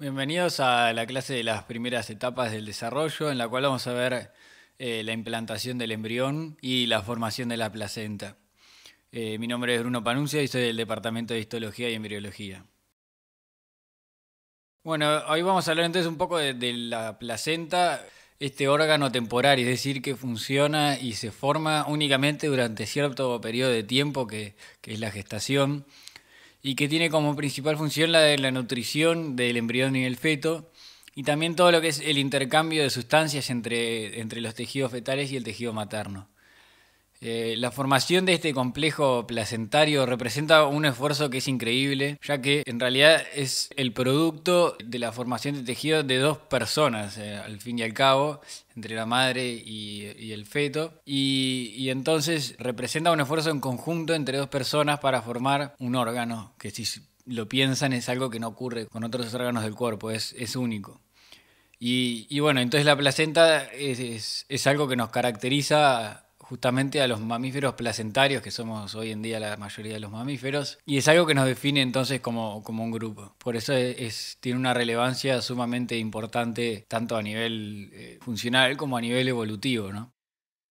Bienvenidos a la clase de las primeras etapas del desarrollo, en la cual vamos a ver la implantación del embrión y la formación de la placenta. Mi nombre es Bruno Panuncia y soy del Departamento de Histología y Embriología. Bueno, hoy vamos a hablar entonces un poco de la placenta, este órgano temporario, es decir, que funciona y se forma únicamente durante cierto periodo de tiempo que es la gestación, y que tiene como principal función la de la nutrición del embrión y el feto, y también todo lo que es el intercambio de sustancias entre los tejidos fetales y el tejido materno. La formación de este complejo placentario representa un esfuerzo que es increíble, ya que en realidad es el producto de la formación de tejido de dos personas, al fin y al cabo, entre la madre y el feto, y entonces representa un esfuerzo en conjunto entre dos personas para formar un órgano, que si lo piensan es algo que no ocurre con otros órganos del cuerpo, es único. Y bueno, entonces la placenta es algo que nos caracteriza justamente a los mamíferos placentarios, que somos hoy en día la mayoría de los mamíferos, y es algo que nos define entonces como un grupo. Por eso tiene una relevancia sumamente importante tanto a nivel funcional como a nivel evolutivo, ¿no?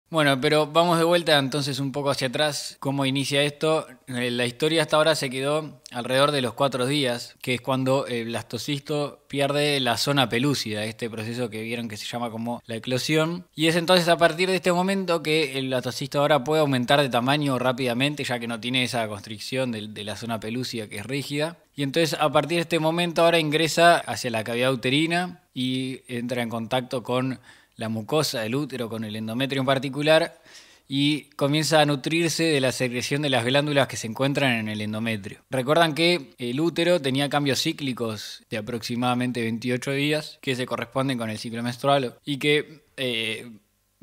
Bueno, pero vamos de vuelta entonces un poco hacia atrás. ¿Cómo inicia esto? La historia hasta ahora se quedó alrededor de los 4 días, que es cuando el blastocisto pierde la zona pelúcida, este proceso que vieron que se llama como la eclosión. Y es entonces a partir de este momento que el blastocisto ahora puede aumentar de tamaño rápidamente, ya que no tiene esa constricción de la zona pelúcida que es rígida. Y entonces a partir de este momento ahora ingresa hacia la cavidad uterina y entra en contacto con la mucosa del útero, con el endometrio en particular, y comienza a nutrirse de la secreción de las glándulas que se encuentran en el endometrio. Recuerdan que el útero tenía cambios cíclicos de aproximadamente 28 días, que se corresponden con el ciclo menstrual, y que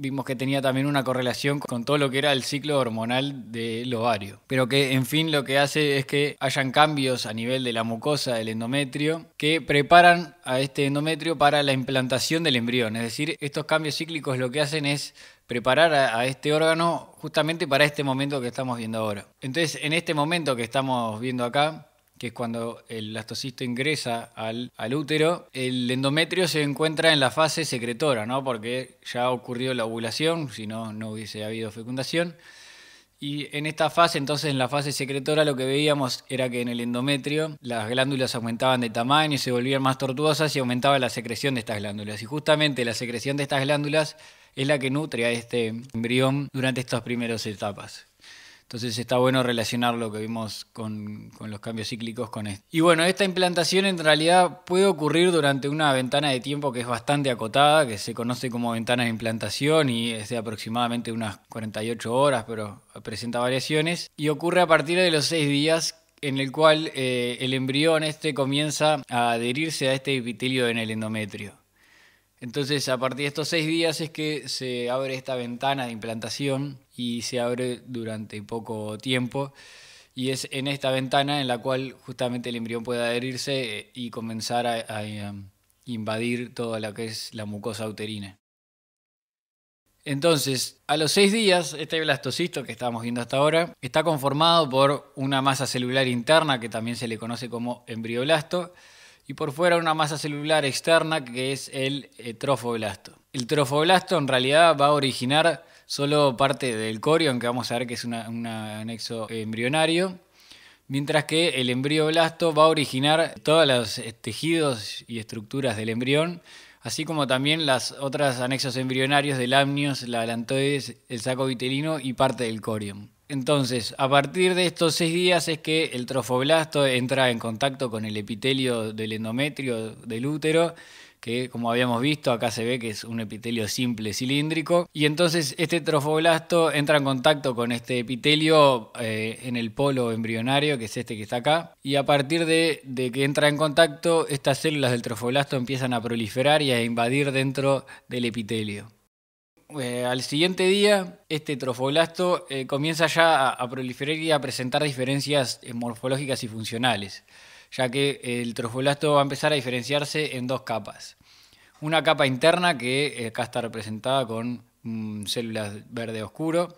vimos que tenía también una correlación con todo lo que era el ciclo hormonal del ovario. Pero que, en fin, lo que hace es que hayan cambios a nivel de la mucosa del endometrio que preparan a este endometrio para la implantación del embrión. Es decir, estos cambios cíclicos lo que hacen es preparar a este órgano justamente para este momento que estamos viendo ahora. Entonces, en este momento que estamos viendo acá, que es cuando el blastocisto ingresa al útero, el endometrio se encuentra en la fase secretora, ¿no? Porque ya ha ocurrido la ovulación, si no, no hubiese habido fecundación. Y en esta fase, entonces en la fase secretora, lo que veíamos era que en el endometrio las glándulas aumentaban de tamaño y se volvían más tortuosas y aumentaba la secreción de estas glándulas. Y justamente la secreción de estas glándulas es la que nutre a este embrión durante estas primeras etapas. Entonces está bueno relacionar lo que vimos con los cambios cíclicos con esto. Y bueno, esta implantación en realidad puede ocurrir durante una ventana de tiempo que es bastante acotada, que se conoce como ventana de implantación y es de aproximadamente unas 48 horas, pero presenta variaciones. Y ocurre a partir de los 6 días en el cual el embrión comienza a adherirse a este epitelio en el endometrio. Entonces, a partir de estos 6 días es que se abre esta ventana de implantación y se abre durante poco tiempo. Y es en esta ventana en la cual justamente el embrión puede adherirse y comenzar a invadir toda lo que es la mucosa uterina. Entonces, a los 6 días, este blastocisto que estamos viendo hasta ahora está conformado por una masa celular interna que también se le conoce como embrioblasto, y por fuera una masa celular externa que es el trofoblasto. El trofoblasto en realidad va a originar solo parte del corion, que vamos a ver que es un anexo embrionario, mientras que el embrioblasto va a originar todos los tejidos y estructuras del embrión, así como también los otros anexos embrionarios del amnios, la alantoides, el saco vitelino y parte del corion. Entonces, a partir de estos 6 días es que el trofoblasto entra en contacto con el epitelio del endometrio del útero, que como habíamos visto acá se ve que es un epitelio simple cilíndrico, y entonces este trofoblasto entra en contacto con este epitelio en el polo embrionario, que es este que está acá, y a partir de que entra en contacto, estas células del trofoblasto empiezan a proliferar y a invadir dentro del epitelio. Al siguiente día, este trofoblasto comienza ya a proliferar y a presentar diferencias morfológicas y funcionales, ya que el trofoblasto va a empezar a diferenciarse en 2 capas. Una capa interna que acá está representada con células verde oscuro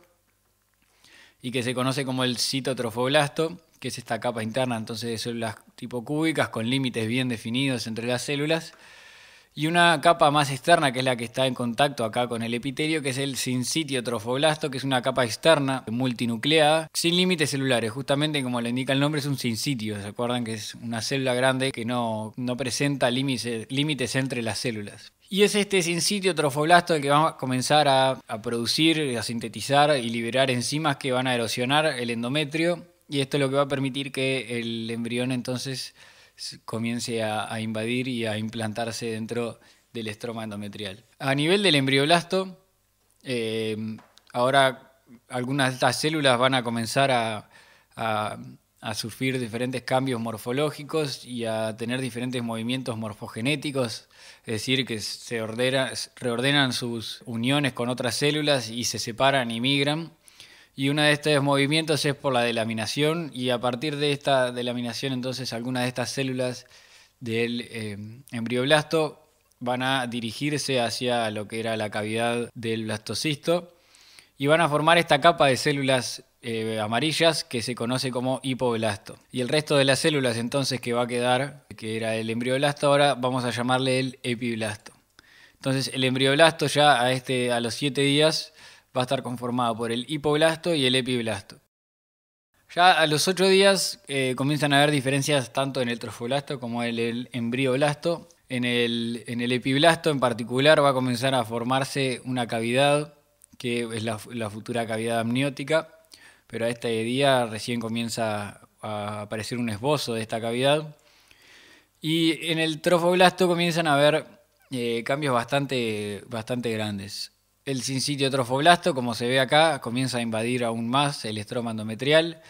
y que se conoce como el citotrofoblasto, que es esta capa interna entonces de células tipo cúbicas con límites bien definidos entre las células, y una capa más externa que es la que está en contacto acá con el epitelio, que es el sincitio trofoblasto, que es una capa externa multinucleada sin límites celulares. Justamente como le indica el nombre, es un sincitio. ¿Se acuerdan que es una célula grande que no presenta límites entre las células? Y es este sincitio trofoblasto el que va a comenzar a producir, a sintetizar y liberar enzimas que van a erosionar el endometrio, y esto es lo que va a permitir que el embrión entonces comience a invadir y a implantarse dentro del estroma endometrial. A nivel del embrioblasto, ahora algunas de estas células van a comenzar a sufrir diferentes cambios morfológicos y a tener diferentes movimientos morfogenéticos, es decir, que se reordenan sus uniones con otras células y se separan y migran. Y uno de estos movimientos es por la delaminación, y a partir de esta delaminación entonces algunas de estas células del embrioblasto van a dirigirse hacia lo que era la cavidad del blastocisto y van a formar esta capa de células amarillas que se conoce como hipoblasto. Y el resto de las células entonces que va a quedar, que era el embrioblasto, ahora vamos a llamarle el epiblasto. Entonces el embrioblasto ya a los 7 días va a estar conformado por el hipoblasto y el epiblasto. Ya a los 8 días comienzan a haber diferencias tanto en el trofoblasto como en el embrioblasto. En el epiblasto en particular va a comenzar a formarse una cavidad que es la futura cavidad amniótica, pero a este día recién comienza a aparecer un esbozo de esta cavidad. Y en el trofoblasto comienzan a haber cambios bastante grandes. El sincitio trofoblasto, como se ve acá, comienza a invadir aún más el estroma endometrial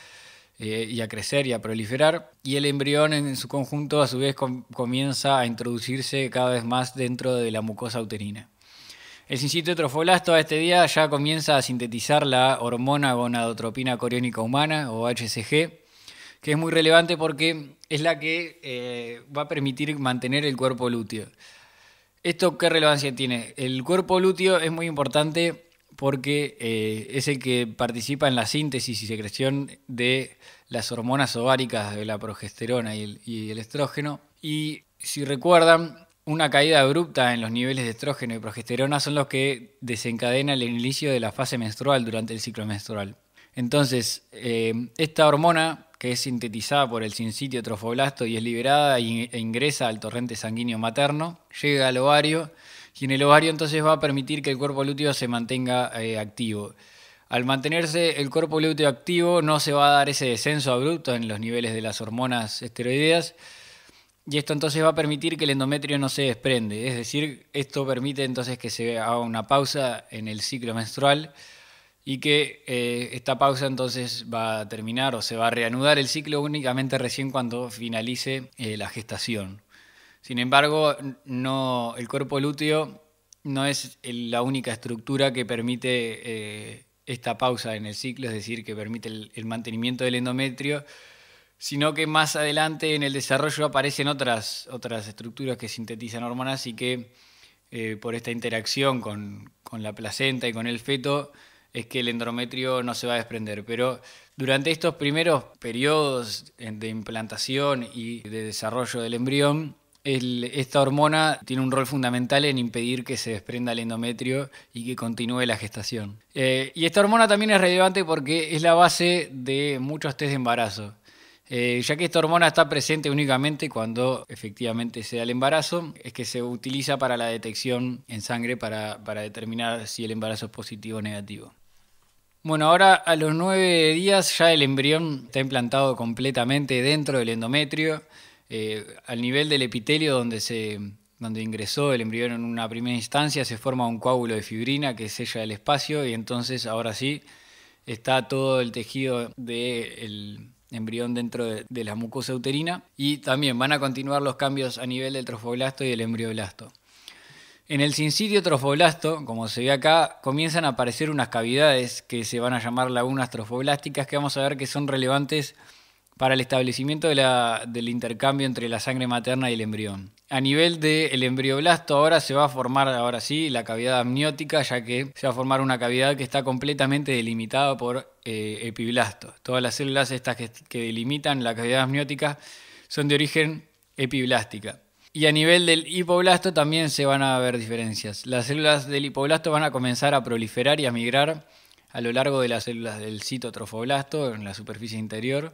y a crecer y a proliferar. Y el embrión en su conjunto a su vez comienza a introducirse cada vez más dentro de la mucosa uterina. El sincitio trofoblasto a este día ya comienza a sintetizar la hormona gonadotropina coriónica humana o HCG, que es muy relevante porque es la que va a permitir mantener el cuerpo lúteo. ¿Esto qué relevancia tiene? El cuerpo lúteo es muy importante porque es el que participa en la síntesis y secreción de las hormonas ováricas de la progesterona y el estrógeno. Y si recuerdan, una caída abrupta en los niveles de estrógeno y progesterona son los que desencadenan el inicio de la fase menstrual durante el ciclo menstrual. Entonces, esta hormona, que es sintetizada por el sincitio trofoblasto y es liberada e ingresa al torrente sanguíneo materno, llega al ovario y en el ovario entonces va a permitir que el cuerpo lúteo se mantenga activo. Al mantenerse el cuerpo lúteo activo no se va a dar ese descenso abrupto en los niveles de las hormonas esteroideas, y esto entonces va a permitir que el endometrio no se desprende, es decir, esto permite entonces que se haga una pausa en el ciclo menstrual y que esta pausa entonces va a terminar o se va a reanudar el ciclo únicamente recién cuando finalice la gestación. Sin embargo, el cuerpo lúteo no es la única estructura que permite esta pausa en el ciclo, es decir, que permite el mantenimiento del endometrio, sino que más adelante en el desarrollo aparecen otras estructuras que sintetizan hormonas y que por esta interacción con la placenta y con el feto es que el endometrio no se va a desprender. Pero durante estos primeros periodos de implantación y de desarrollo del embrión, esta hormona tiene un rol fundamental en impedir que se desprenda el endometrio y que continúe la gestación. Y esta hormona también es relevante porque es la base de muchos test de embarazo. Ya que esta hormona está presente únicamente cuando efectivamente se da el embarazo, es que se utiliza para la detección en sangre para determinar si el embarazo es positivo o negativo. Bueno, ahora a los 9 días ya el embrión está implantado completamente dentro del endometrio, al nivel del epitelio donde ingresó el embrión en una primera instancia se forma un coágulo de fibrina que sella el espacio y entonces ahora sí está todo el tejido del embrión dentro de la mucosa uterina, y también van a continuar los cambios a nivel del trofoblasto y del embrioblasto. En el sincitio trofoblasto, como se ve acá, comienzan a aparecer unas cavidades que se van a llamar lagunas trofoblásticas, que vamos a ver que son relevantes para el establecimiento del intercambio entre la sangre materna y el embrión. A nivel del embrioblasto ahora se va a formar, ahora sí, la cavidad amniótica, ya que se va a formar una cavidad que está completamente delimitada por epiblastos. Todas las células estas que delimitan la cavidad amniótica son de origen epiblástica. Y a nivel del hipoblasto también se van a ver diferencias. Las células del hipoblasto van a comenzar a proliferar y a migrar a lo largo de las células del citotrofoblasto en la superficie interior.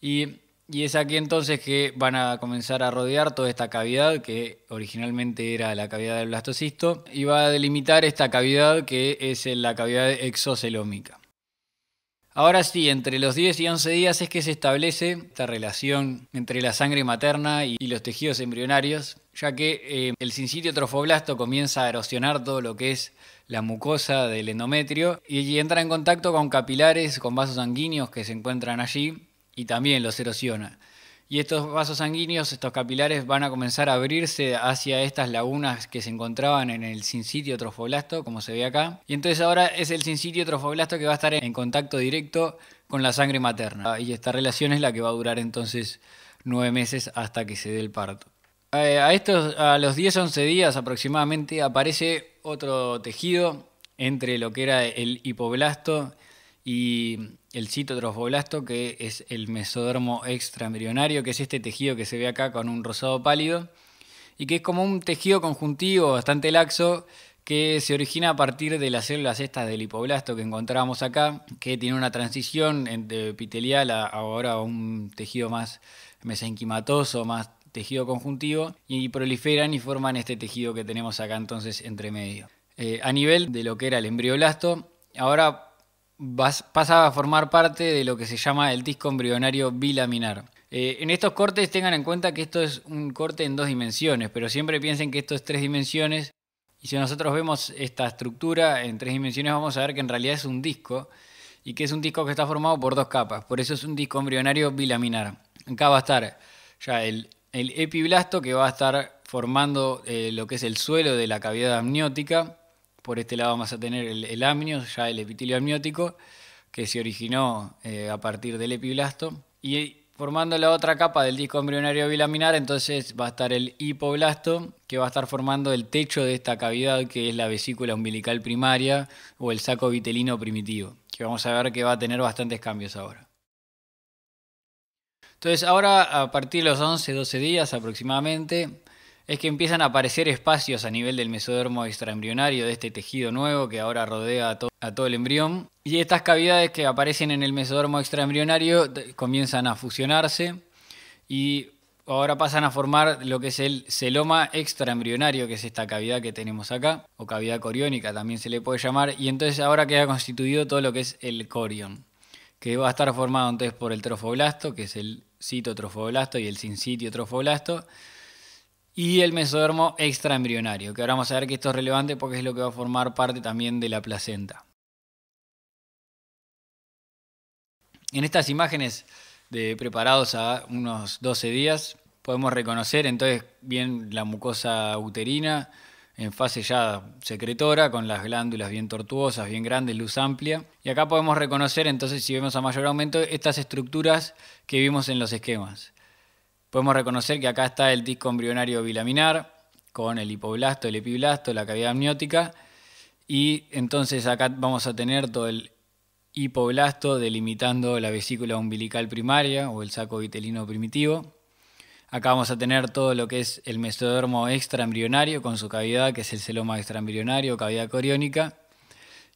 Y es aquí entonces que van a comenzar a rodear toda esta cavidad que originalmente era la cavidad del blastocisto y va a delimitar esta cavidad que es la cavidad exocelómica. Ahora sí, entre los 10 y 11 días es que se establece esta relación entre la sangre materna y los tejidos embrionarios, ya que el sincitio trofoblasto comienza a erosionar todo lo que es la mucosa del endometrio y entra en contacto con capilares, con vasos sanguíneos que se encuentran allí y también los erosiona. Y estos vasos sanguíneos, estos capilares, van a comenzar a abrirse hacia estas lagunas que se encontraban en el sincitio trofoblasto, como se ve acá. Y entonces ahora es el sincitio trofoblasto que va a estar en contacto directo con la sangre materna. Y esta relación es la que va a durar entonces 9 meses hasta que se dé el parto. A los 10-11 días aproximadamente aparece otro tejido entre lo que era el hipoblasto y el citotrofoblasto, que es el mesodermo extraembrionario, que es este tejido que se ve acá con un rosado pálido y que es como un tejido conjuntivo bastante laxo que se origina a partir de las células estas del hipoblasto que encontramos acá, que tiene una transición de epitelial ahora a un tejido más mesenquimatoso, más tejido conjuntivo, y proliferan y forman este tejido que tenemos acá entonces entre medio. A nivel de lo que era el embrioblasto, ahora pasa a formar parte de lo que se llama el disco embrionario bilaminar. En estos cortes tengan en cuenta que esto es un corte en 2 dimensiones, pero siempre piensen que esto es 3 dimensiones, y si nosotros vemos esta estructura en 3 dimensiones vamos a ver que en realidad es un disco, y que es un disco que está formado por 2 capas, por eso es un disco embrionario bilaminar. Acá va a estar ya el epiblasto, que va a estar formando lo que es el suelo de la cavidad amniótica. Por este lado vamos a tener el amnio, ya el epitelio amniótico, que se originó a partir del epiblasto. Y formando la otra capa del disco embrionario bilaminar, entonces va a estar el hipoblasto, que va a estar formando el techo de esta cavidad, que es la vesícula umbilical primaria o el saco vitelino primitivo, que vamos a ver que va a tener bastantes cambios ahora. Entonces ahora, a partir de los 11-12 días aproximadamente, es que empiezan a aparecer espacios a nivel del mesodermo extraembrionario de este tejido nuevo que ahora rodea a todo el embrión. Y estas cavidades que aparecen en el mesodermo extraembrionario comienzan a fusionarse y ahora pasan a formar lo que es el celoma extraembrionario, que es esta cavidad que tenemos acá, o cavidad coriónica también se le puede llamar, y entonces ahora queda constituido todo lo que es el corión, que va a estar formado entonces por el trofoblasto, que es el citotrofoblasto y el sincitio trofoblasto, y el mesodermo extraembrionario, que ahora vamos a ver que esto es relevante porque es lo que va a formar parte también de la placenta. En estas imágenes preparados a unos 12 días podemos reconocer entonces bien la mucosa uterina en fase ya secretora, con las glándulas bien tortuosas, bien grandes, luz amplia. Y acá podemos reconocer entonces, si vemos a mayor aumento, estas estructuras que vimos en los esquemas. Podemos reconocer que acá está el disco embrionario bilaminar con el hipoblasto, el epiblasto, la cavidad amniótica, y entonces acá vamos a tener todo el hipoblasto delimitando la vesícula umbilical primaria o el saco vitelino primitivo. Acá vamos a tener todo lo que es el mesodermo extraembrionario con su cavidad, que es el celoma extraembrionario, cavidad coriónica.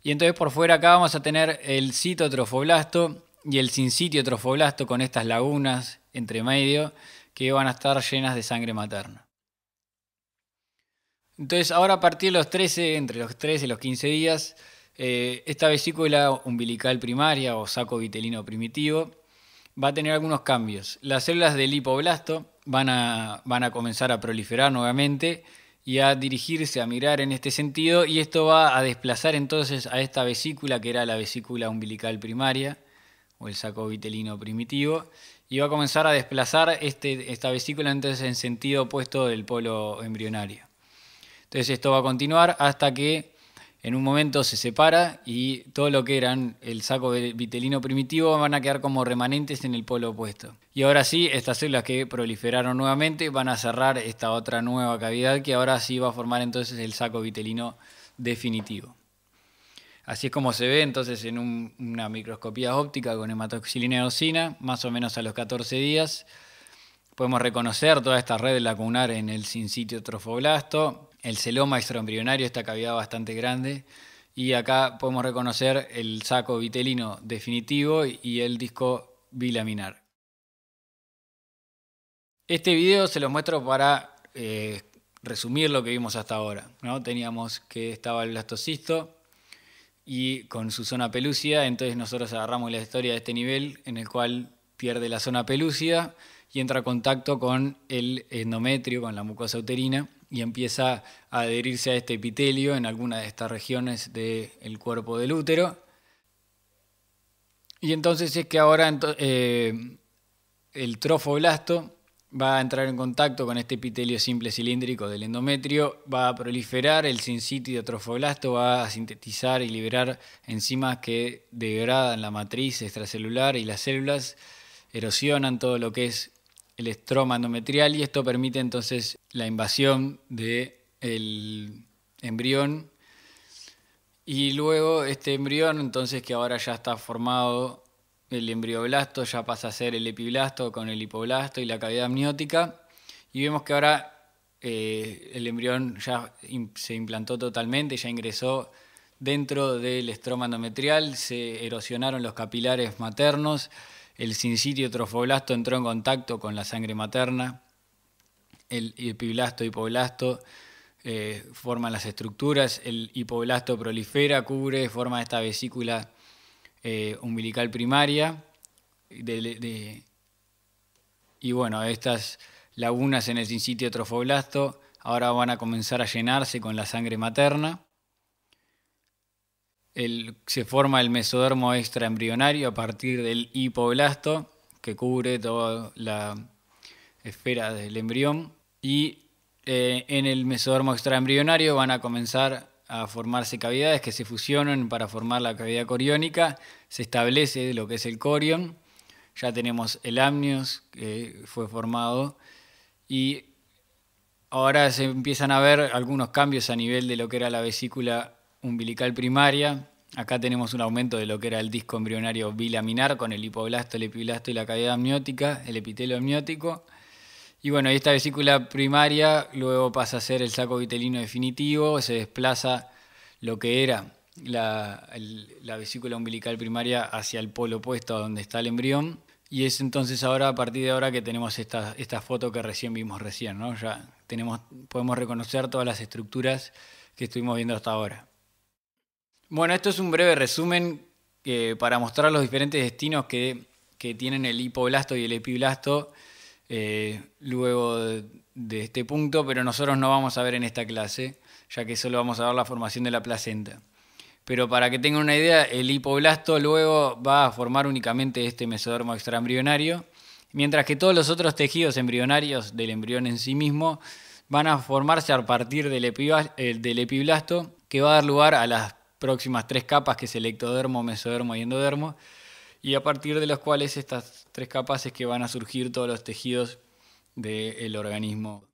Y entonces por fuera acá vamos a tener el citotrofoblasto y el sincitio trofoblasto con estas lagunas entre medio que van a estar llenas de sangre materna. Entonces ahora a partir de los 13, entre los 13 y los 15 días, esta vesícula umbilical primaria o saco vitelino primitivo va a tener algunos cambios. Las células del hipoblasto van a comenzar a proliferar nuevamente y a dirigirse, a migrar en este sentido, y esto va a desplazar entonces a esta vesícula que era la vesícula umbilical primaria o el saco vitelino primitivo, y va a comenzar a desplazar esta vesícula entonces en sentido opuesto del polo embrionario. Entonces esto va a continuar hasta que en un momento se separa y todo lo que eran el saco vitelino primitivo van a quedar como remanentes en el polo opuesto. Y ahora sí, estas células que proliferaron nuevamente van a cerrar esta otra nueva cavidad que ahora sí va a formar entonces el saco vitelino definitivo. Así es como se ve entonces en una microscopía óptica con hematoxilina y eosina, más o menos a los 14 días. Podemos reconocer toda esta red lacunar en el sincitio trofoblasto, el celoma extraembrionario, esta cavidad bastante grande, y acá podemos reconocer el saco vitelino definitivo y el disco bilaminar. Este video se lo muestro para resumir lo que vimos hasta ahora, ¿no? Teníamos que estaba el blastocisto y con su zona pelúcida, entonces nosotros agarramos la historia de este nivel en el cual pierde la zona pelúcida y entra en contacto con el endometrio, con la mucosa uterina, y empieza a adherirse a este epitelio en alguna de estas regiones del cuerpo del útero. Y entonces es que ahora el trofoblasto va a entrar en contacto con este epitelio simple cilíndrico del endometrio, va a proliferar el sincítio trofoblasto, va a sintetizar y liberar enzimas que degradan la matriz extracelular y las células, erosionan todo lo que es el estroma endometrial y esto permite entonces la invasión del embrión y luego este embrión entonces que ahora ya está formado el embrioblasto ya pasa a ser el epiblasto con el hipoblasto y la cavidad amniótica y vemos que ahora el embrión ya se implantó totalmente, ya ingresó dentro del estroma endometrial, se erosionaron los capilares maternos, el sincitio trofoblasto entró en contacto con la sangre materna, el epiblasto y hipoblasto forman las estructuras, el hipoblasto prolifera, cubre, forma esta vesícula umbilical primaria y bueno, estas lagunas en el sincitio trofoblasto ahora van a comenzar a llenarse con la sangre materna. Se forma el mesodermo extraembrionario a partir del hipoblasto que cubre toda la esfera del embrión y en el mesodermo extraembrionario van a comenzar a formarse cavidades que se fusionan para formar la cavidad coriónica, se establece lo que es el corión, ya tenemos el amnios que fue formado y ahora se empiezan a ver algunos cambios a nivel de lo que era la vesícula umbilical primaria. Acá tenemos un aumento de lo que era el disco embrionario bilaminar con el hipoblasto, el epiblasto y la cavidad amniótica, el epitelio amniótico. Y bueno, esta vesícula primaria luego pasa a ser el saco vitelino definitivo, se desplaza lo que era la vesícula umbilical primaria hacia el polo opuesto a donde está el embrión. Y es entonces ahora, a partir de ahora, que tenemos esta foto que recién vimos ¿no? Ya podemos reconocer todas las estructuras que estuvimos viendo hasta ahora. Bueno, esto es un breve resumen para mostrar los diferentes destinos que tienen el hipoblasto y el epiblasto luego de este punto, pero nosotros no vamos a ver en esta clase, ya que solo vamos a ver la formación de la placenta. Pero para que tengan una idea, el hipoblasto luego va a formar únicamente este mesodermo extraembrionario, mientras que todos los otros tejidos embrionarios del embrión en sí mismo van a formarse a partir del epiblasto, que va a dar lugar a las próximas tres capas, que es el ectodermo, mesodermo y endodermo, y a partir de las cuales estas tres capas es que van a surgir todos los tejidos del organismo.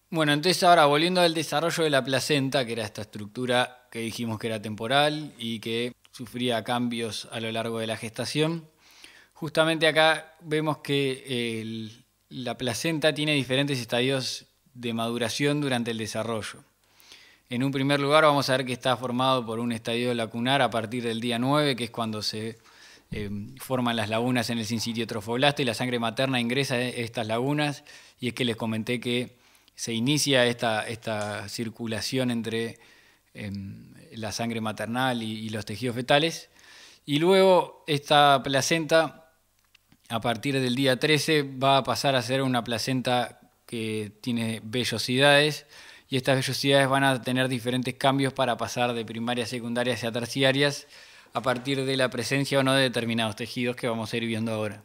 Bueno, entonces ahora volviendo al desarrollo de la placenta, que era esta estructura que dijimos que era temporal y que sufría cambios a lo largo de la gestación, justamente acá vemos que la placenta tiene diferentes estadios de maduración durante el desarrollo. En un primer lugar vamos a ver que está formado por un estadio lacunar a partir del día 9, que es cuando se forman las lagunas en el sincitio trofoblasto y la sangre materna ingresa a estas lagunas, y es que les comenté que se inicia esta circulación entre la sangre maternal y los tejidos fetales, y luego esta placenta a partir del día 13 va a pasar a ser una placenta que tiene vellosidades, y estas vellosidades van a tener diferentes cambios para pasar de primarias, secundarias y a terciarias a partir de la presencia o no de determinados tejidos que vamos a ir viendo ahora.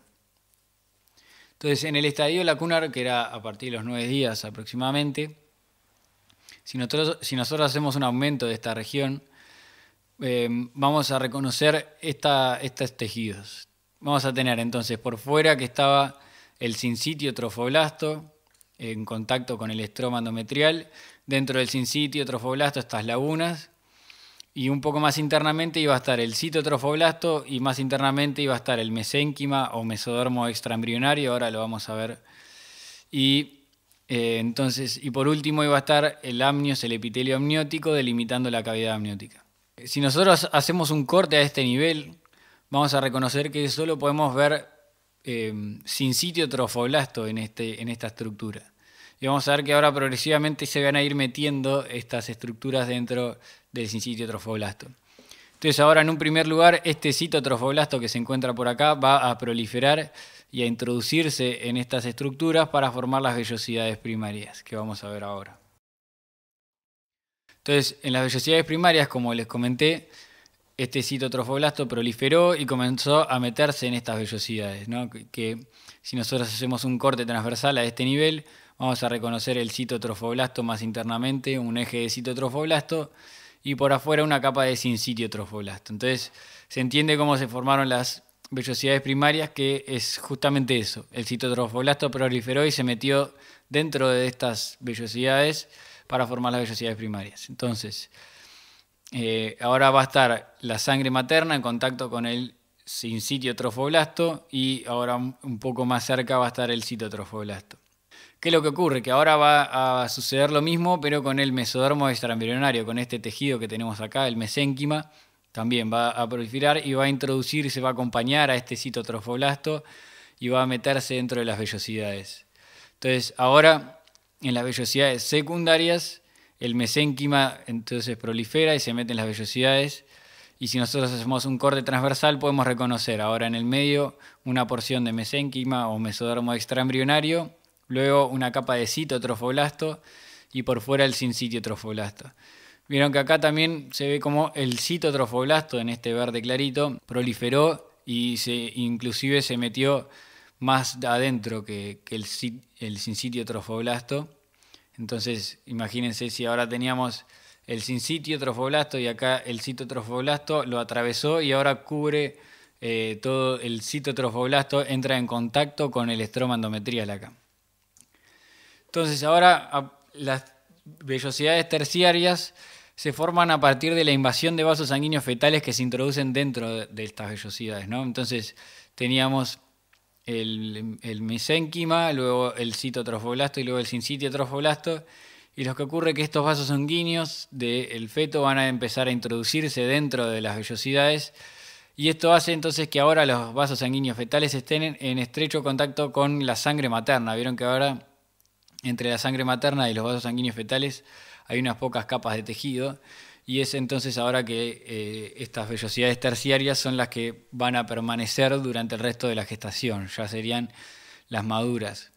Entonces, en el estadio lacunar, que era a partir de los 9 días aproximadamente, Si nosotros hacemos un aumento de esta región, vamos a reconocer estos tejidos. Vamos a tener entonces por fuera que estaba el sincitio trofoblasto en contacto con el estroma endometrial. Dentro del sincitio trofoblasto estas lagunas. Y un poco más internamente iba a estar el citotrofoblasto y más internamente iba a estar el mesénquima o mesodermo extraembrionario, ahora lo vamos a ver. Y por último iba a estar el amnios, el epitelio amniótico, delimitando la cavidad amniótica. Si nosotros hacemos un corte a este nivel, vamos a reconocer que solo podemos ver sincitio trofoblasto en esta estructura. Y vamos a ver que ahora progresivamente se van a ir metiendo estas estructuras dentro del sincitio trofoblasto. Entonces ahora en un primer lugar este citotrofoblasto que se encuentra por acá va a proliferar y a introducirse en estas estructuras para formar las vellosidades primarias, que vamos a ver ahora. Entonces en las vellosidades primarias, como les comenté, este citotrofoblasto proliferó y comenzó a meterse en estas vellosidades, ¿no? Que si nosotros hacemos un corte transversal a este nivel, vamos a reconocer el citotrofoblasto más internamente, un eje de citotrofoblasto, y por afuera una capa de sincitio trofoblasto. Entonces se entiende cómo se formaron las vellosidades primarias, que es justamente eso. El citotrofoblasto proliferó y se metió dentro de estas vellosidades para formar las vellosidades primarias. Entonces, ahora va a estar la sangre materna en contacto con el sincitio trofoblasto y ahora un poco más cerca va a estar el citotrofoblasto. ¿Qué es lo que ocurre? Que ahora va a suceder lo mismo, pero con el mesodermo extraembrionario, con este tejido que tenemos acá, el mesénquima, también va a proliferar y va a introducir, se va a acompañar a este citotrofoblasto y va a meterse dentro de las vellosidades. Entonces, ahora en las vellosidades secundarias, el mesénquima entonces prolifera y se mete en las vellosidades. Y si nosotros hacemos un corte transversal, podemos reconocer ahora en el medio una porción de mesénquima o mesodermo extraembrionario, luego una capa de citotrofoblasto y por fuera el sincitio trofoblasto. Vieron que acá también se ve como el citotrofoblasto en este verde clarito proliferó y inclusive se metió más adentro que el sincitio trofoblasto. Entonces imagínense si ahora teníamos el sincitio trofoblasto y acá el citotrofoblasto lo atravesó y ahora cubre todo el citotrofoblasto, entra en contacto con el estroma endometrial acá. Entonces ahora las vellosidades terciarias se forman a partir de la invasión de vasos sanguíneos fetales que se introducen dentro de estas vellosidades, ¿no? Entonces teníamos el mesénquima, luego el citotrofoblasto y luego el sincitio trofoblasto, y lo que ocurre es que estos vasos sanguíneos del feto van a empezar a introducirse dentro de las vellosidades, y esto hace entonces que ahora los vasos sanguíneos fetales estén en estrecho contacto con la sangre materna. Vieron que ahora entre la sangre materna y los vasos sanguíneos fetales hay unas pocas capas de tejido, y es entonces ahora que estas vellosidades terciarias son las que van a permanecer durante el resto de la gestación, ya serían las maduras.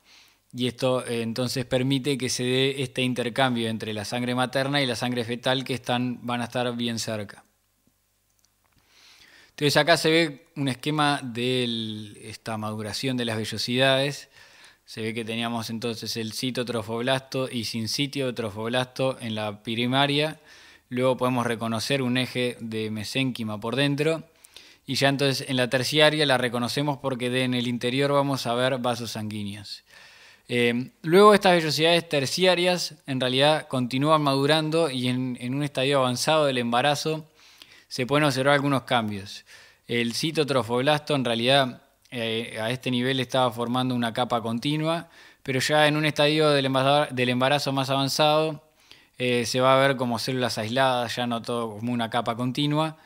Y esto entonces permite que se dé este intercambio entre la sangre materna y la sangre fetal que van a estar bien cerca. Entonces acá se ve un esquema de esta maduración de las vellosidades. Se ve que teníamos entonces el citotrofoblasto y sincitio trofoblasto en la primaria. Luego podemos reconocer un eje de mesénquima por dentro. Y ya entonces en la terciaria la reconocemos porque en el interior vamos a ver vasos sanguíneos. Luego estas vellosidades terciarias en realidad continúan madurando y en un estadio avanzado del embarazo se pueden observar algunos cambios. El citotrofoblasto en realidad a este nivel estaba formando una capa continua, pero ya en un estadio del embarazo más avanzado se va a ver como células aisladas, ya no todo como una capa continua,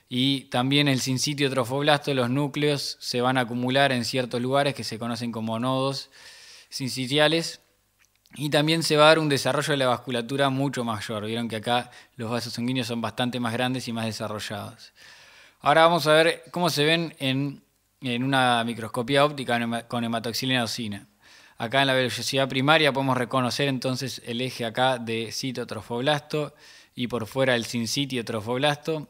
y también el sincitio trofoblasto, los núcleos se van a acumular en ciertos lugares que se conocen como nodos sincitiales, y también se va a dar un desarrollo de la vasculatura mucho mayor. Vieron que acá los vasos sanguíneos son bastante más grandes y más desarrollados. Ahora vamos a ver cómo se ven en una microscopía óptica con hematoxilina eosina. Acá en la vellosidad primaria podemos reconocer entonces el eje acá de citotrofoblasto y por fuera el sincitio trofoblasto.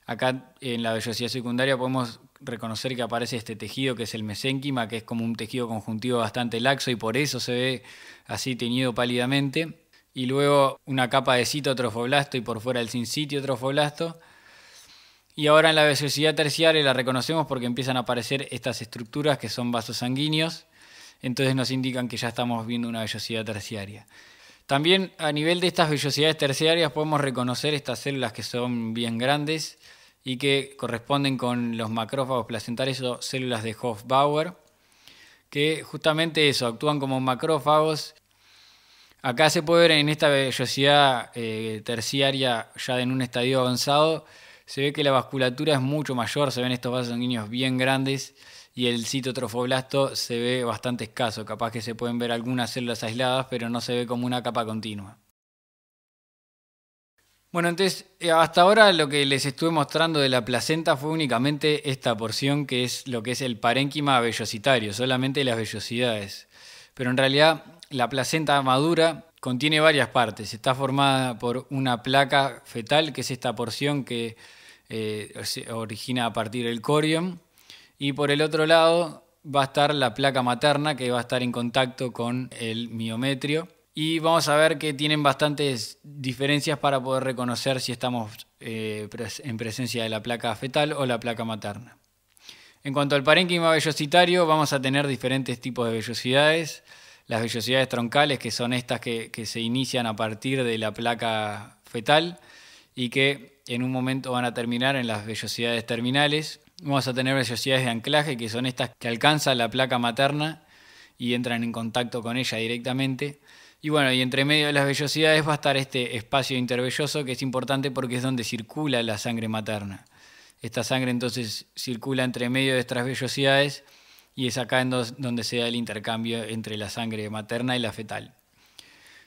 Acá en la vellosidad secundaria podemos reconocer que aparece este tejido que es el mesénquima, que es como un tejido conjuntivo bastante laxo y por eso se ve así teñido pálidamente. y luego una capa de citotrofoblasto y por fuera el sincitio trofoblasto. Y ahora en la vellosidad terciaria la reconocemos porque empiezan a aparecer estas estructuras que son vasos sanguíneos, entonces nos indican que ya estamos viendo una vellosidad terciaria. También a nivel de estas vellosidades terciarias podemos reconocer estas células que son bien grandes y que corresponden con los macrófagos placentarios o células de Hofbauer, que justamente eso, actúan como macrófagos. Acá se puede ver en esta vellosidad terciaria ya en un estadio avanzado, se ve que la vasculatura es mucho mayor, se ven estos vasos sanguíneos bien grandes y el citotrofoblasto se ve bastante escaso, capaz que se pueden ver algunas células aisladas, pero no se ve como una capa continua. Bueno, entonces hasta ahora lo que les estuve mostrando de la placenta fue únicamente esta porción que es lo que es el parénquima vellositario, solamente las vellosidades. Pero en realidad la placenta madura contiene varias partes, está formada por una placa fetal, que es esta porción que se origina a partir del corion, y por el otro lado va a estar la placa materna que va a estar en contacto con el miometrio. Y vamos a ver que tienen bastantes diferencias para poder reconocer si estamos en presencia de la placa fetal o la placa materna. En cuanto al parénquima vellositario, vamos a tener diferentes tipos de vellosidades. Las vellosidades troncales, que son estas que se inician a partir de la placa fetal y que en un momento van a terminar en las vellosidades terminales. Vamos a tener vellosidades de anclaje, que son estas que alcanzan la placa materna y entran en contacto con ella directamente. Y bueno, y entre medio de las vellosidades va a estar este espacio intervelloso, que es importante porque es donde circula la sangre materna. Esta sangre entonces circula entre medio de estas vellosidades y es acá donde se da el intercambio entre la sangre materna y la fetal.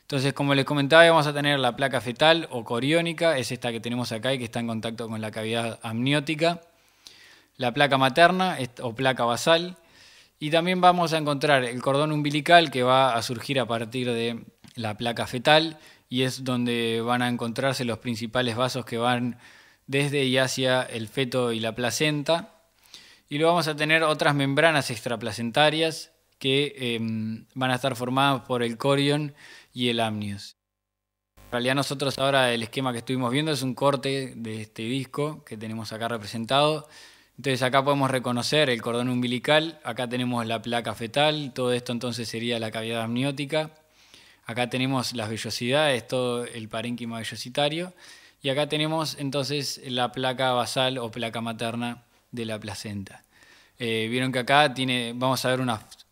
Entonces, como les comentaba, vamos a tener la placa fetal o coriónica, es esta que tenemos acá y que está en contacto con la cavidad amniótica. La placa materna o placa basal. Y también vamos a encontrar el cordón umbilical que va a surgir a partir de la placa fetal y es donde van a encontrarse los principales vasos que van desde y hacia el feto y la placenta. Y luego vamos a tener otras membranas extraplacentarias que van a estar formadas por el corion y el amnios. En realidad nosotros ahora el esquema que estuvimos viendo es un corte de este disco que tenemos acá representado. Entonces acá podemos reconocer el cordón umbilical, acá tenemos la placa fetal, todo esto entonces sería la cavidad amniótica. Acá tenemos las vellosidades, todo el parénquima vellositario. Y acá tenemos entonces la placa basal o placa materna de la placenta. Vieron que acá vamos a ver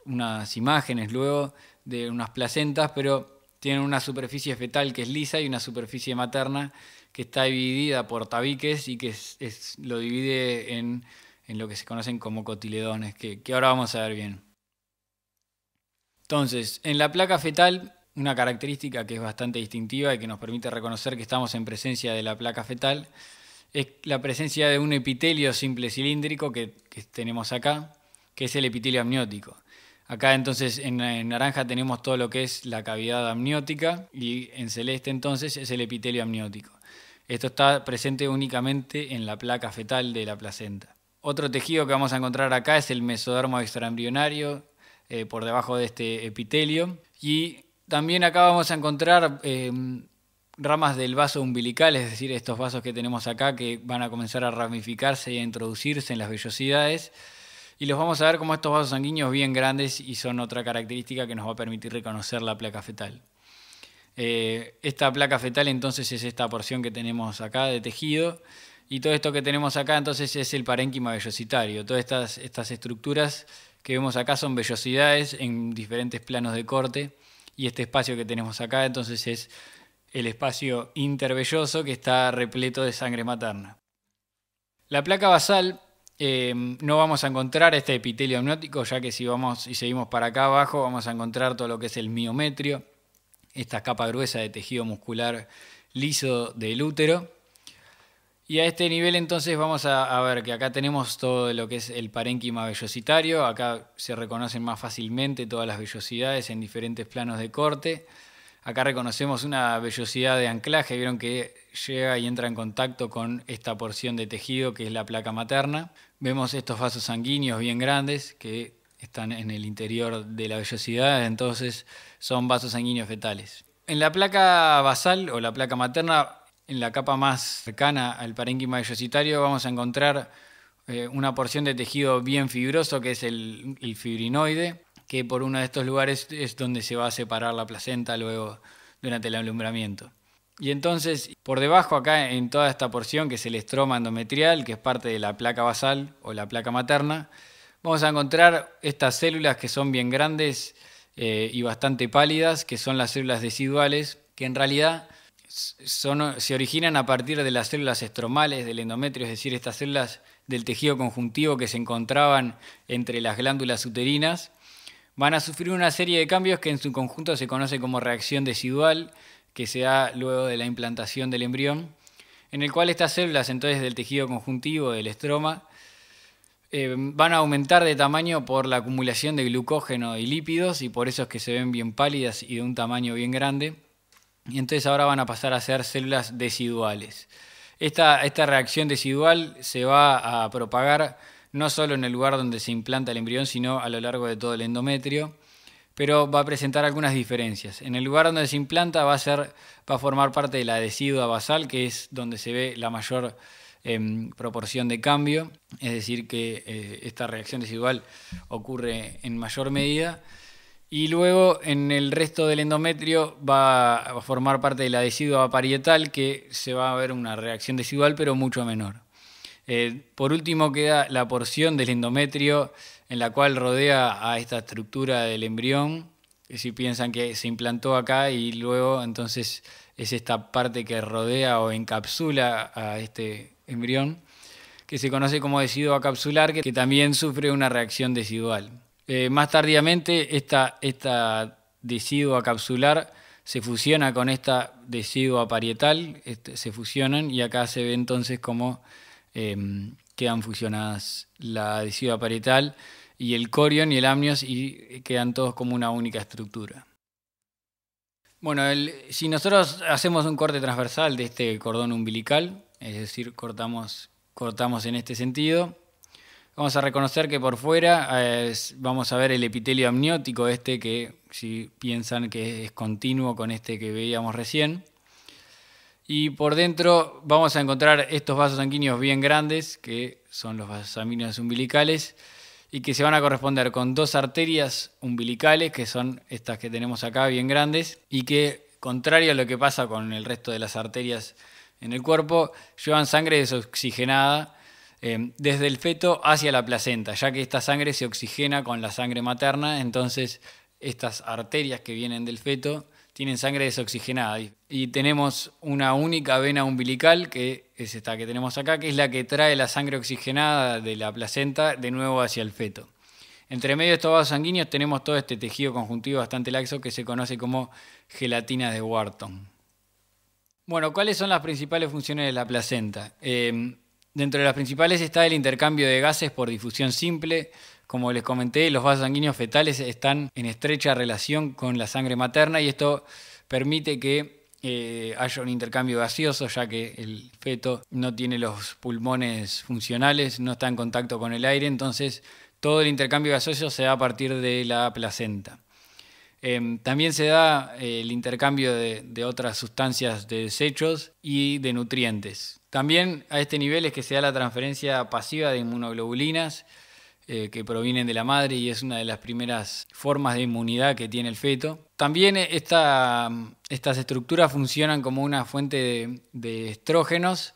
unas imágenes luego de unas placentas, pero tienen una superficie fetal que es lisa y una superficie materna que está dividida por tabiques y que lo divide en lo que se conocen como cotiledones, que ahora vamos a ver bien. Entonces, en la placa fetal, una característica que es bastante distintiva y que nos permite reconocer que estamos en presencia de la placa fetal es la presencia de un epitelio simple cilíndrico que tenemos acá, que es el epitelio amniótico. Acá entonces en naranja tenemos todo lo que es la cavidad amniótica y en celeste entonces es el epitelio amniótico. Esto está presente únicamente en la placa fetal de la placenta. Otro tejido que vamos a encontrar acá es el mesodermo extraembrionario por debajo de este epitelio. Y también acá vamos a encontrar ramas del vaso umbilical, es decir, estos vasos que tenemos acá que van a comenzar a ramificarse y a introducirse en las vellosidades. Y los vamos a ver como estos vasos sanguíneos bien grandes y son otra característica que nos va a permitir reconocer la placa fetal. Esta placa fetal entonces es esta porción que tenemos acá de tejido y todo esto que tenemos acá entonces es el parénquima vellositario. Todas estas estructuras que vemos acá son vellosidades en diferentes planos de corte y este espacio que tenemos acá entonces es el espacio intervelloso que está repleto de sangre materna. La placa basal no vamos a encontrar este epitelio amniótico, ya que si seguimos para acá abajo vamos a encontrar todo lo que es el miometrio, esta capa gruesa de tejido muscular liso del útero. Y a este nivel entonces vamos a ver que acá tenemos todo lo que es el parénquima vellositario, acá se reconocen más fácilmente todas las vellosidades en diferentes planos de corte. Acá reconocemos una vellosidad de anclaje, vieron que llega y entra en contacto con esta porción de tejido que es la placa materna. Vemos estos vasos sanguíneos bien grandes que están en el interior de la vellosidad, entonces son vasos sanguíneos fetales. En la placa basal o la placa materna, en la capa más cercana al parénquima vellositario, vamos a encontrar una porción de tejido bien fibroso que es el fibrinoide, que por uno de estos lugares es donde se va a separar la placenta luego durante el alumbramiento. Y entonces, por debajo acá en toda esta porción, que es el estroma endometrial, que es parte de la placa basal o la placa materna, vamos a encontrar estas células que son bien grandes y bastante pálidas, que son las células deciduales, que en realidad se originan a partir de las células estromales del endometrio, es decir, estas células del tejido conjuntivo que se encontraban entre las glándulas uterinas. Van a sufrir una serie de cambios que en su conjunto se conoce como reacción decidual, que se da luego de la implantación del embrión, en el cual estas células entonces del tejido conjuntivo, del estroma, van a aumentar de tamaño por la acumulación de glucógeno y lípidos, y por eso es que se ven bien pálidas y de un tamaño bien grande. Y entonces ahora van a pasar a ser células deciduales. Esta reacción decidual se va a propagar no solo en el lugar donde se implanta el embrión, sino a lo largo de todo el endometrio, pero va a presentar algunas diferencias. En el lugar donde se implanta va a formar parte de la decidua basal, que es donde se ve la mayor proporción de cambio, es decir, que esta reacción decidual ocurre en mayor medida. Y luego en el resto del endometrio va a formar parte de la decidua parietal, que se va a ver una reacción decidual pero mucho menor. Por último queda la porción del endometrio en la cual rodea a esta estructura del embrión, que si piensan que se implantó acá y luego entonces es esta parte que rodea o encapsula a este embrión, que se conoce como decidua capsular, que también sufre una reacción decidual. Más tardíamente esta decidua capsular se fusiona con esta decidua parietal, se fusionan y acá se ve entonces cómo quedan fusionadas la decidua parietal y el corion y el amnios y quedan todos como una única estructura. Bueno, si nosotros hacemos un corte transversal de este cordón umbilical, es decir, cortamos en este sentido, vamos a reconocer que por fuera vamos a ver el epitelio amniótico, que si piensan que es continuo con este que veíamos recién. Y por dentro vamos a encontrar estos vasos sanguíneos bien grandes, que son los vasos sanguíneos umbilicales, y que se van a corresponder con dos arterias umbilicales, que son estas que tenemos acá bien grandes, y que, contrario a lo que pasa con el resto de las arterias en el cuerpo, llevan sangre desoxigenada desde el feto hacia la placenta, ya que esta sangre se oxigena con la sangre materna, entonces estas arterias que vienen del feto tienen sangre desoxigenada. Y tenemos una única vena umbilical, que es esta que tenemos acá, que es la que trae la sangre oxigenada de la placenta de nuevo hacia el feto. Entre medio de estos vasos sanguíneos tenemos todo este tejido conjuntivo bastante laxo que se conoce como gelatina de Wharton. Bueno, ¿cuáles son las principales funciones de la placenta? Dentro de las principales está el intercambio de gases por difusión simple. Como les comenté, los vasos sanguíneos fetales están en estrecha relación con la sangre materna y esto permite que haya un intercambio gaseoso, ya que el feto no tiene los pulmones funcionales, no está en contacto con el aire, entonces todo el intercambio gaseoso se da a partir de la placenta. También se da el intercambio de otras sustancias de desechos y de nutrientes. También a este nivel es que se da la transferencia pasiva de inmunoglobulinas que provienen de la madre y es una de las primeras formas de inmunidad que tiene el feto. También estas estructuras funcionan como una fuente de estrógenos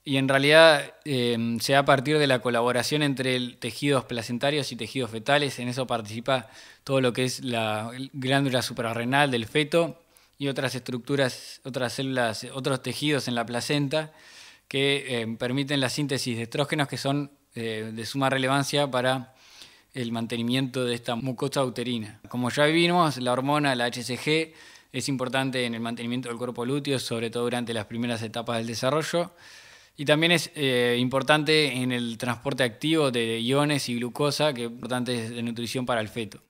y en realidad se da a partir de la colaboración entre tejidos placentarios y tejidos fetales. En eso participa todo lo que es la glándula suprarrenal del feto y otras estructuras, otras células, otros tejidos en la placenta que permiten la síntesis de estrógenos que son de suma relevancia para el mantenimiento de esta mucosa uterina. Como ya vimos, la hormona, la HCG, es importante en el mantenimiento del cuerpo lúteo, sobre todo durante las primeras etapas del desarrollo. Y también es importante en el transporte activo de iones y glucosa, que es importante de nutrición para el feto.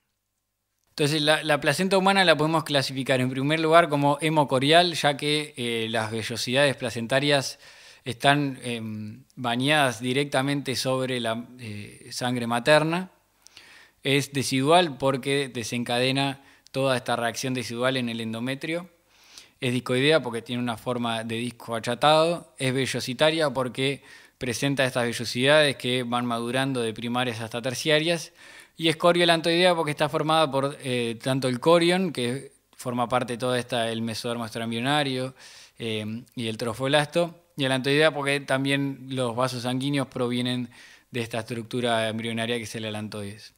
Entonces la placenta humana la podemos clasificar en primer lugar como hemocorial, ya que las vellosidades placentarias están bañadas directamente sobre la sangre materna. Es decidual porque desencadena toda esta reacción decidual en el endometrio. Es discoidea porque tiene una forma de disco achatado. Es vellositaria porque presenta estas vellosidades que van madurando de primarias hasta terciarias. Y es coriolantoidea porque está formada por tanto el corion, que forma parte de todo el mesodermo extraembrionario, y el trofoblasto, y alantoidea porque también los vasos sanguíneos provienen de esta estructura embrionaria que es el alantoides.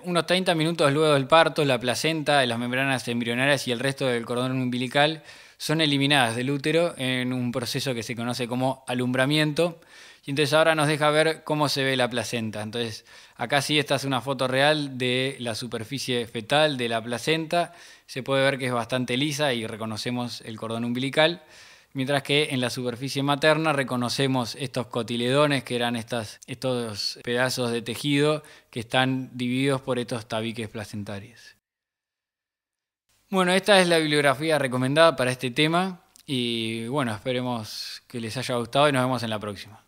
Unos 30 minutos luego del parto, la placenta, las membranas embrionarias y el resto del cordón umbilical son eliminadas del útero en un proceso que se conoce como alumbramiento. Y entonces ahora nos deja ver cómo se ve la placenta. Entonces acá sí, esta es una foto real de la superficie fetal de la placenta. Se puede ver que es bastante lisa y reconocemos el cordón umbilical. Mientras que en la superficie materna reconocemos estos cotiledones, que eran estos pedazos de tejido que están divididos por estos tabiques placentarios. Bueno, esta es la bibliografía recomendada para este tema y bueno, esperemos que les haya gustado y nos vemos en la próxima.